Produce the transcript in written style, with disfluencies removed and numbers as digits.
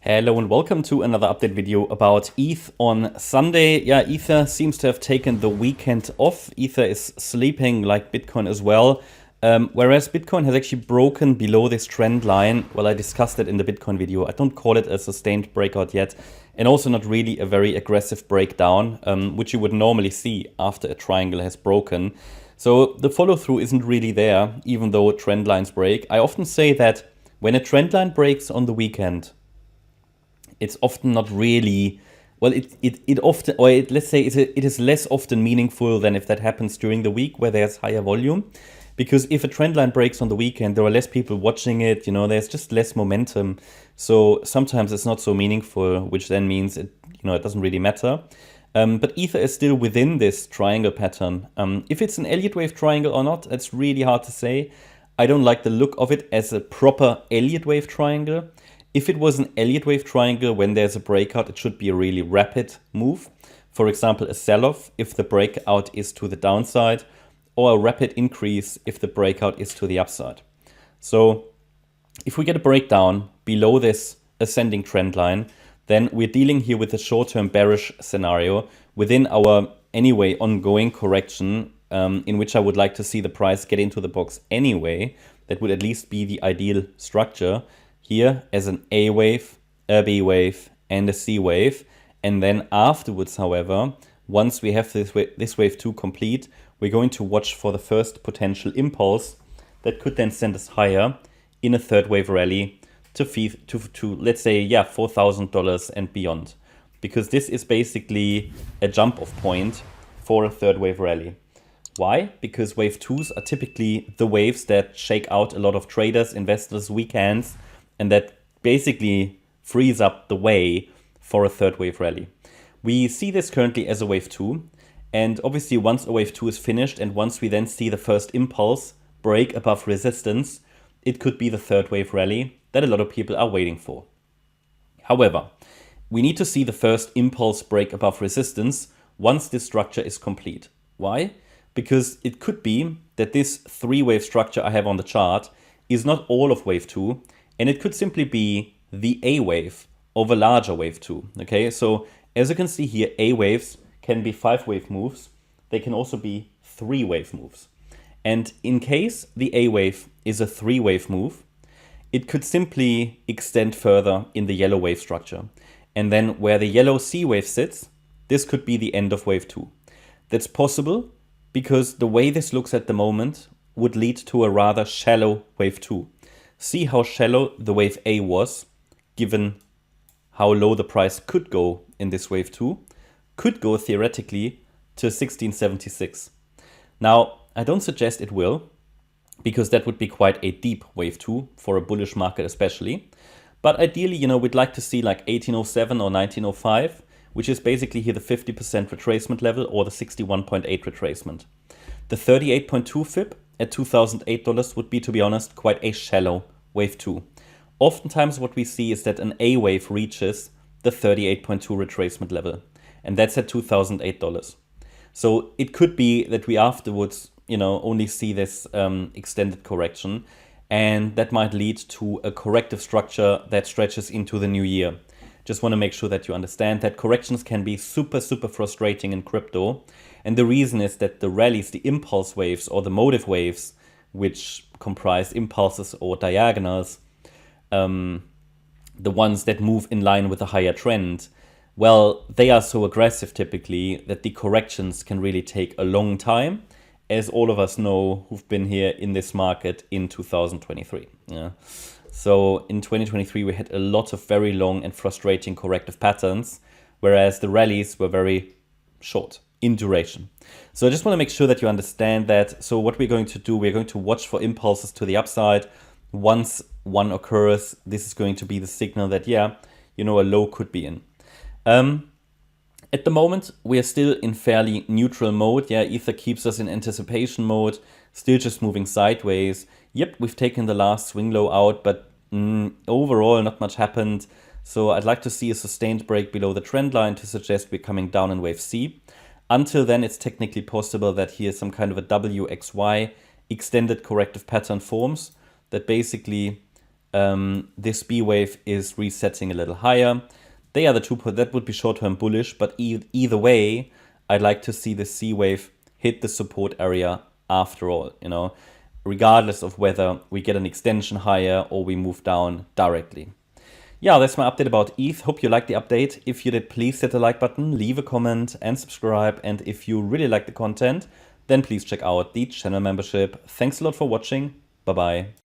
Hello and welcome to another update video about ETH on Sunday. Yeah, Ether seems to have taken the weekend off. Ether is sleeping like Bitcoin as well. Whereas Bitcoin has actually broken below this trend line. Well, I discussed it in the Bitcoin video. I don't call it a sustained breakout yet. And also not really a very aggressive breakdown, which you would normally see after a triangle has broken. So the follow through isn't really there, even though trend lines break. I often say that when a trend line breaks on the weekend, it's often not really, well, it often, or let's say it is less often meaningful than if that happens during the week where there's higher volume. Because if a trend line breaks on the weekend, there are less people watching it, there's just less momentum. So sometimes it's not so meaningful, which then means it doesn't really matter. But Ether is still within this triangle pattern. If it's an Elliott Wave triangle or not, it's really hard to say. I don't like the look of it as a proper Elliott Wave triangle. If it was an Elliott Wave triangle, when there's a breakout, it should be a really rapid move. For example, a sell-off if the breakout is to the downside, or a rapid increase if the breakout is to the upside. So if we get a breakdown below this ascending trend line, then we're dealing here with a short-term bearish scenario within our anyway ongoing correction, in which I would like to see the price get into the box anyway. That would at least be the ideal structure here as an A wave, a B wave, and a C wave. And then afterwards, however, once we have this wave 2 complete, we're going to watch for the first potential impulse that could then send us higher in a third wave rally to let's say, $4,000 and beyond. Because this is basically a jump off point for a third wave rally. Why? Because wave 2s are typically the waves that shake out a lot of traders, investors, weekends, and that basically frees up the way for a third wave rally. We see this currently as a wave 2. And obviously once a wave 2 is finished and once we then see the first impulse break above resistance, it could be the third wave rally that a lot of people are waiting for. However, we need to see the first impulse break above resistance once this structure is complete. Why? Because it could be that this 3-wave structure I have on the chart is not all of wave 2, and it could simply be the A wave of a larger wave 2. Okay, so as you can see here, A waves can be 5-wave moves. They can also be 3-wave moves. And in case the A wave is a 3-wave move, it could simply extend further in the yellow wave structure. And then where the yellow C wave sits, this could be the end of wave 2. That's possible because the way this looks at the moment would lead to a rather shallow wave 2. See how shallow the wave A was, given how low the price could go in this wave 2, could go theoretically to 1676. Now, I don't suggest it will, because that would be quite a deep wave 2 for a bullish market especially. But ideally, we'd like to see like 1807 or 1905, which is basically here the 50% retracement level or the 61.8 retracement. The 38.2 fib at $2,008 would be, to be honest, quite a shallow wave 2. Oftentimes what we see is that an A wave reaches the 38.2 retracement level, and that's at $2,008. So it could be that we afterwards, only see this extended correction, and that might lead to a corrective structure that stretches into the new year. Just want to make sure that you understand that corrections can be super, super frustrating in crypto. And the reason is that the rallies, the impulse waves or the motive waves, which comprise impulses or diagonals, the ones that move in line with a higher trend, well, they are so aggressive typically that the corrections can really take a long time, as all of us know who've been here in this market in 2023. Yeah. So in 2023, we had a lot of very long and frustrating corrective patterns, whereas the rallies were very short in duration. So I just want to make sure that you understand that. So what we're going to do, we're going to watch for impulses to the upside. Once one occurs, this is going to be the signal that, a low could be in. At the moment, we are still in fairly neutral mode. Ether keeps us in anticipation mode, still just moving sideways. Yep, we've taken the last swing low out, but overall not much happened. So I'd like to see a sustained break below the trend line to suggest we're coming down in wave C. Until then, it's technically possible that here some kind of a WXY extended corrective pattern forms that basically this B wave is resetting a little higher. They are the two that would be short-term bullish, but either way, I'd like to see the C wave hit the support area after all, you know, regardless of whether we get an extension higher or we move down directly. Yeah, that's my update about ETH. Hope you liked the update. If you did, please hit the like button, leave a comment and subscribe. And if you really like the content, then please check out the channel membership. Thanks a lot for watching. Bye-bye.